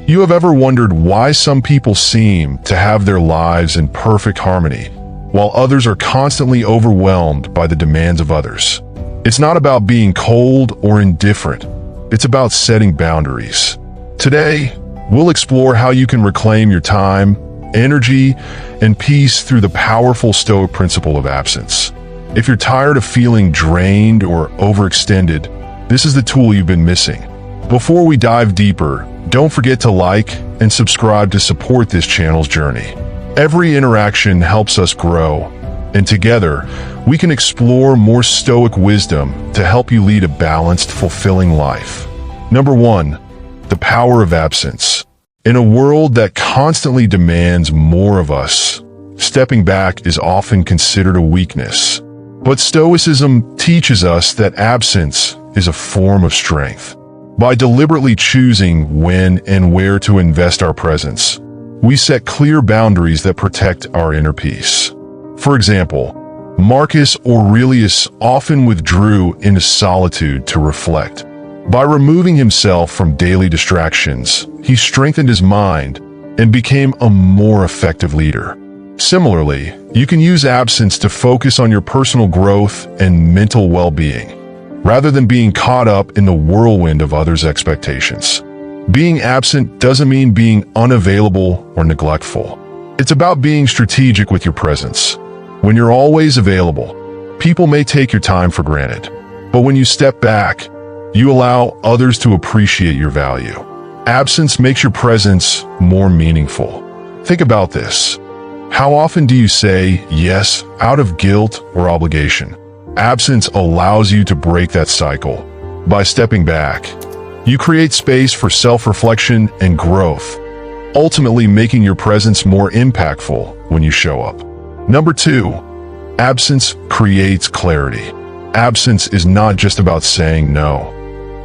You have ever wondered why some people seem to have their lives in perfect harmony, while others are constantly overwhelmed by the demands of others? It's not about being cold or indifferent. It's about setting boundaries. Today, we'll explore how you can reclaim your time, energy, and peace through the powerful Stoic principle of absence. If you're tired of feeling drained or overextended, this is the tool you've been missing. Before we dive deeper, don't forget to like and subscribe to support this channel's journey. Every interaction helps us grow, and together, we can explore more Stoic wisdom to help you lead a balanced, fulfilling life. Number 1, the power of absence. In a world that constantly demands more of us, stepping back is often considered a weakness. But Stoicism teaches us that absence is a form of strength. By deliberately choosing when and where to invest our presence, we set clear boundaries that protect our inner peace. For example, Marcus Aurelius often withdrew into solitude to reflect. By removing himself from daily distractions, he strengthened his mind and became a more effective leader. Similarly, you can use absence to focus on your personal growth and mental well-being, rather than being caught up in the whirlwind of others' expectations. Being absent doesn't mean being unavailable or neglectful. It's about being strategic with your presence. When you're always available, people may take your time for granted. But when you step back, you allow others to appreciate your value. Absence makes your presence more meaningful. Think about this. How often do you say yes out of guilt or obligation? Absence allows you to break that cycle. By stepping back, you create space for self-reflection and growth, ultimately making your presence more impactful when you show up. Number 2, absence creates clarity. Absence is not just about saying no.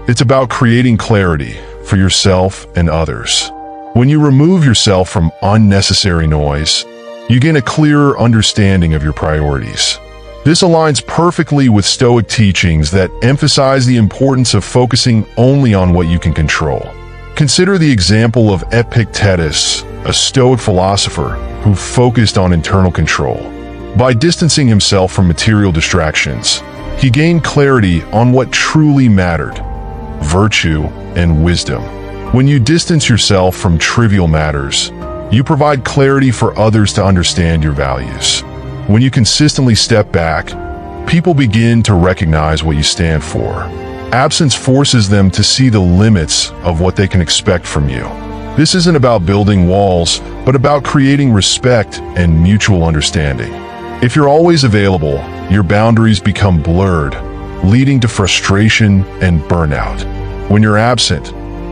It's about creating clarity for yourself and others. When you remove yourself from unnecessary noise, you gain a clearer understanding of your priorities. This aligns perfectly with Stoic teachings that emphasize the importance of focusing only on what you can control. Consider the example of Epictetus, a Stoic philosopher who focused on internal control. By distancing himself from material distractions, he gained clarity on what truly mattered: virtue and wisdom. When you distance yourself from trivial matters, you provide clarity for others to understand your values. When you consistently step back, people begin to recognize what you stand for. Absence forces them to see the limits of what they can expect from you. This isn't about building walls, but about creating respect and mutual understanding. If you're always available, your boundaries become blurred, leading to frustration and burnout. When you're absent,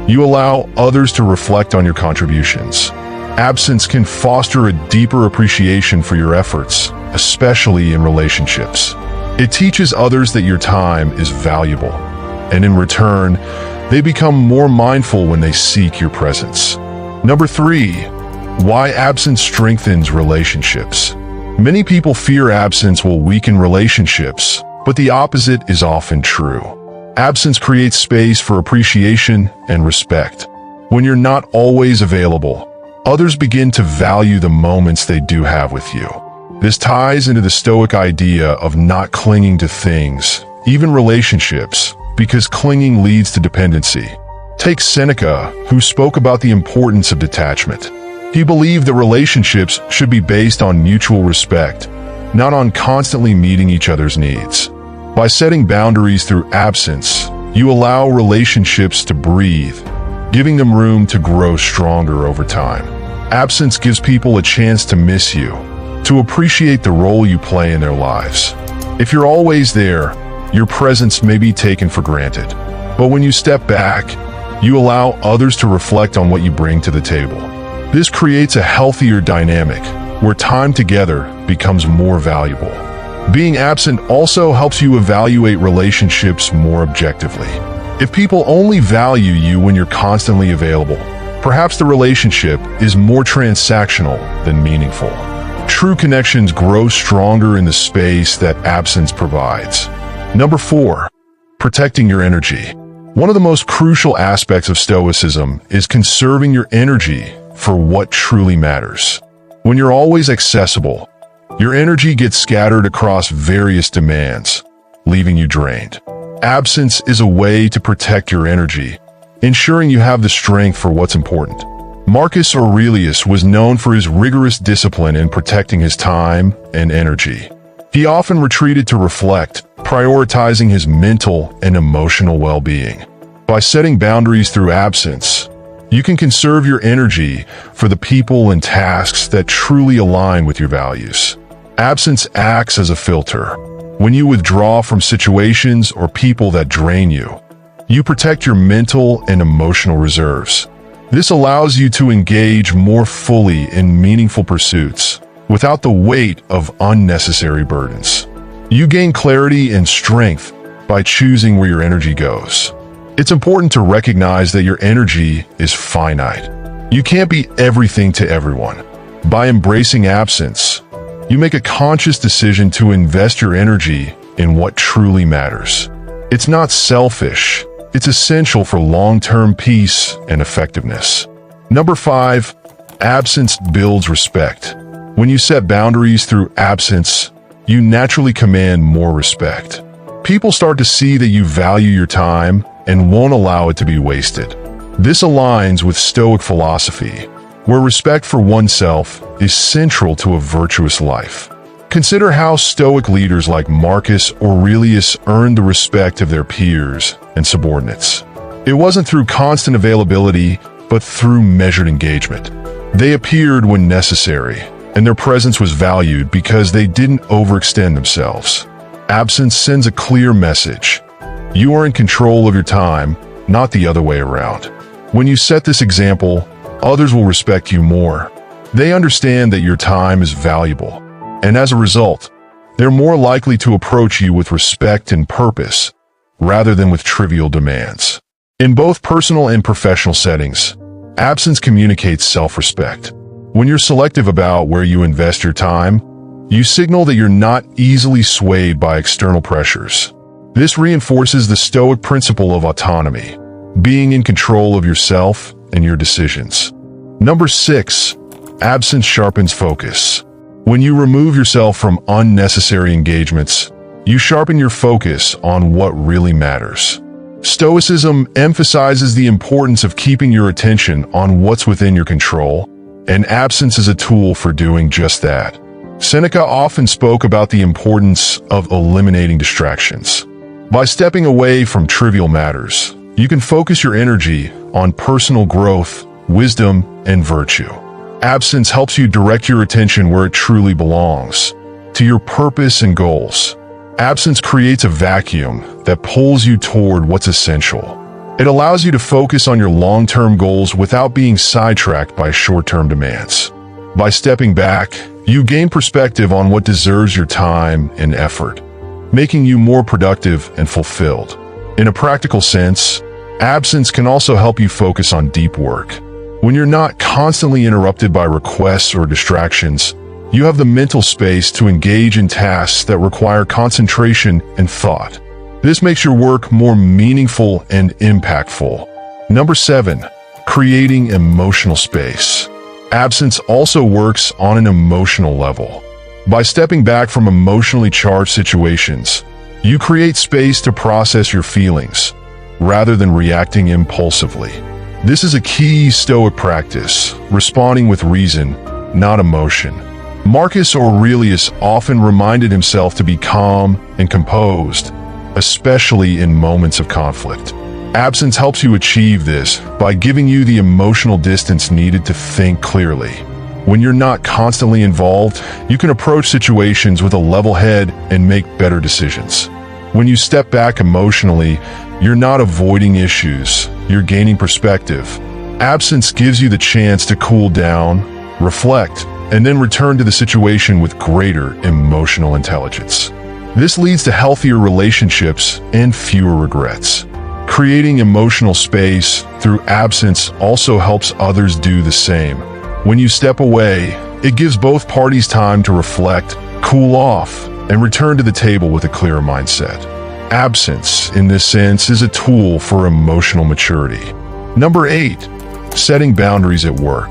you allow others to reflect on your contributions. Absence can foster a deeper appreciation for your efforts, especially in relationships. It teaches others that your time is valuable, and in return, they become more mindful when they seek your presence. Number 3, why absence strengthens relationships. Many people fear absence will weaken relationships, but the opposite is often true. Absence creates space for appreciation and respect. When you're not always available, others begin to value the moments they do have with you. This ties into the Stoic idea of not clinging to things, even relationships, because clinging leads to dependency. Take Seneca, who spoke about the importance of detachment. He believed that relationships should be based on mutual respect, not on constantly meeting each other's needs. By setting boundaries through absence, you allow relationships to breathe, giving them room to grow stronger over time. Absence gives people a chance to miss you, to appreciate the role you play in their lives. If you're always there, your presence may be taken for granted. But when you step back, you allow others to reflect on what you bring to the table. This creates a healthier dynamic, where time together becomes more valuable. Being absent also helps you evaluate relationships more objectively. If people only value you when you're constantly available, perhaps the relationship is more transactional than meaningful. True connections grow stronger in the space that absence provides. Number 4, protecting your energy. One of the most crucial aspects of Stoicism is conserving your energy for what truly matters. When you're always accessible, your energy gets scattered across various demands, leaving you drained. Absence is a way to protect your energy, ensuring you have the strength for what's important. Marcus Aurelius was known for his rigorous discipline in protecting his time and energy. He often retreated to reflect, prioritizing his mental and emotional well-being. By setting boundaries through absence, you can conserve your energy for the people and tasks that truly align with your values. Absence acts as a filter. When you withdraw from situations or people that drain you, you protect your mental and emotional reserves. This allows you to engage more fully in meaningful pursuits without the weight of unnecessary burdens. You gain clarity and strength by choosing where your energy goes. It's important to recognize that your energy is finite. You can't be everything to everyone. By embracing absence, you make a conscious decision to invest your energy in what truly matters. It's not selfish. It's essential for long-term peace and effectiveness. Number 5, absence builds respect. When you set boundaries through absence, you naturally command more respect. People start to see that you value your time and won't allow it to be wasted. This aligns with Stoic philosophy, where respect for oneself is central to a virtuous life. Consider how Stoic leaders like Marcus Aurelius earned the respect of their peers and subordinates. It wasn't through constant availability, but through measured engagement. They appeared when necessary, and their presence was valued because they didn't overextend themselves. Absence sends a clear message. You are in control of your time, not the other way around. When you set this example, others will respect you more. They understand that your time is valuable, and as a result, they're more likely to approach you with respect and purpose, rather than with trivial demands. In both personal and professional settings, absence communicates self-respect. When you're selective about where you invest your time, you signal that you're not easily swayed by external pressures. This reinforces the Stoic principle of autonomy, being in control of yourself and your decisions. Number 6, absence sharpens focus. When you remove yourself from unnecessary engagements, you sharpen your focus on what really matters. Stoicism emphasizes the importance of keeping your attention on what's within your control, and absence is a tool for doing just that. Seneca often spoke about the importance of eliminating distractions. By stepping away from trivial matters, you can focus your energy on personal growth, wisdom, and virtue. Absence helps you direct your attention where it truly belongs, to your purpose and goals. Absence creates a vacuum that pulls you toward what's essential. It allows you to focus on your long-term goals without being sidetracked by short-term demands. By stepping back, you gain perspective on what deserves your time and effort, making you more productive and fulfilled. In a practical sense, absence can also help you focus on deep work. When you're not constantly interrupted by requests or distractions, you have the mental space to engage in tasks that require concentration and thought. This makes your work more meaningful and impactful. Number 7, creating emotional space. Absence also works on an emotional level. By stepping back from emotionally charged situations, you create space to process your feelings, rather than reacting impulsively. This is a key Stoic practice, responding with reason, not emotion. Marcus Aurelius often reminded himself to be calm and composed, especially in moments of conflict. Absence helps you achieve this by giving you the emotional distance needed to think clearly. When you're not constantly involved, you can approach situations with a level head and make better decisions. When you step back emotionally, you're not avoiding issues, you're gaining perspective. Absence gives you the chance to cool down, reflect, and then return to the situation with greater emotional intelligence. This leads to healthier relationships and fewer regrets. Creating emotional space through absence also helps others do the same. When you step away, it gives both parties time to reflect, cool off, and return to the table with a clearer mindset. Absence, in this sense, is a tool for emotional maturity. Number 8, setting boundaries at work.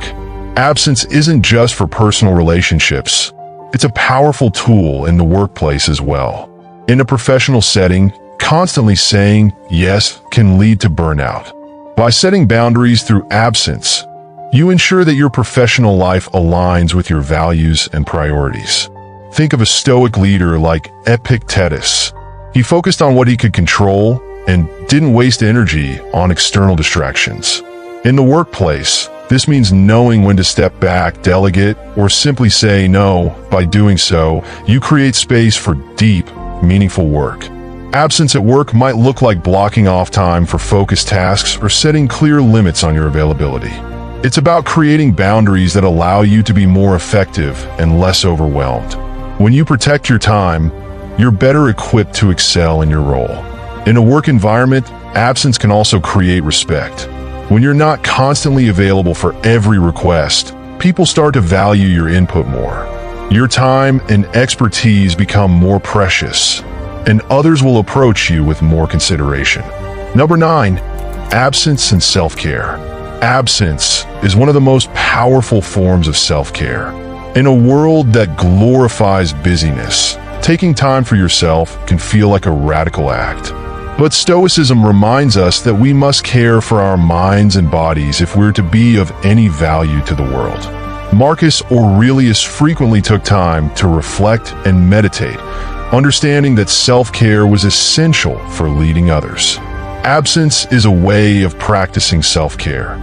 Absence isn't just for personal relationships. It's a powerful tool in the workplace as well. In a professional setting, constantly saying yes can lead to burnout. By setting boundaries through absence, you ensure that your professional life aligns with your values and priorities. Think of a Stoic leader like Epictetus. He focused on what he could control and didn't waste energy on external distractions. In the workplace, this means knowing when to step back, delegate, or simply say no. By doing so, you create space for deep, meaningful work. Absence at work might look like blocking off time for focused tasks or setting clear limits on your availability. It's about creating boundaries that allow you to be more effective and less overwhelmed. When you protect your time, you're better equipped to excel in your role. In a work environment, absence can also create respect. When you're not constantly available for every request, people start to value your input more. Your time and expertise become more precious, and others will approach you with more consideration. Number 9, absence and self-care. Absence is one of the most powerful forms of self-care. In a world that glorifies busyness, taking time for yourself can feel like a radical act. But Stoicism reminds us that we must care for our minds and bodies if we're to be of any value to the world. Marcus Aurelius frequently took time to reflect and meditate, understanding that self-care was essential for leading others. Absence is a way of practicing self-care.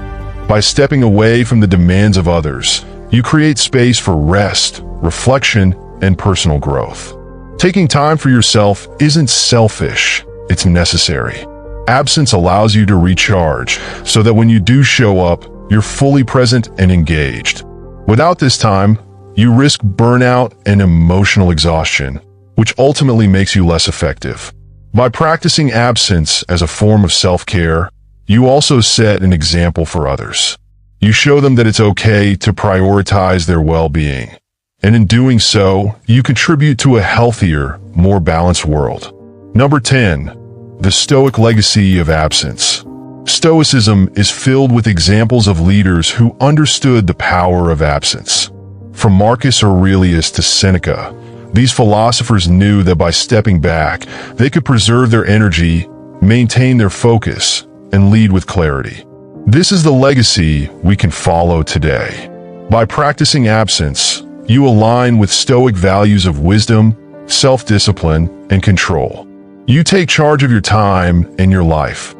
By stepping away from the demands of others, you create space for rest, reflection, and personal growth. Taking time for yourself isn't selfish. It's necessary. Absence allows you to recharge so that when you do show up, you're fully present and engaged. Without this time, you risk burnout and emotional exhaustion, which ultimately makes you less effective. By practicing absence as a form of self-care, you also set an example for others. You show them that it's okay to prioritize their well-being. And in doing so, you contribute to a healthier, more balanced world. Number 10, the Stoic legacy of absence. Stoicism is filled with examples of leaders who understood the power of absence. From Marcus Aurelius to Seneca, these philosophers knew that by stepping back, they could preserve their energy, maintain their focus, and lead with clarity. This is the legacy we can follow today. By practicing absence, you align with Stoic values of wisdom, self-discipline, and control. You take charge of your time and your life,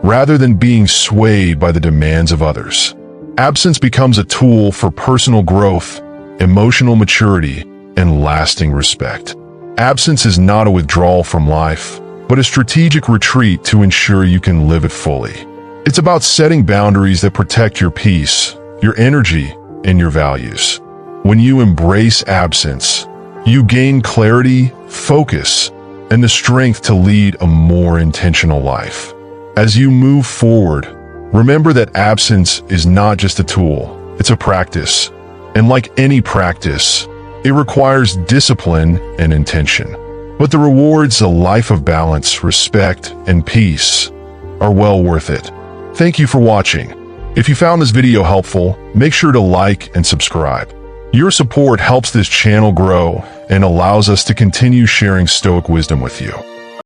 rather than being swayed by the demands of others. Absence becomes a tool for personal growth, emotional maturity, and lasting respect. Absence is not a withdrawal from life, but a strategic retreat to ensure you can live it fully. It's about setting boundaries that protect your peace, your energy, and your values. When you embrace absence, you gain clarity, focus, and the strength to lead a more intentional life. As you move forward, remember that absence is not just a tool, it's a practice. And like any practice, it requires discipline and intention. But the rewards, a life of balance, respect, and peace, are well worth it. Thank you for watching. If you found this video helpful, make sure to like and subscribe. Your support helps this channel grow and allows us to continue sharing Stoic wisdom with you.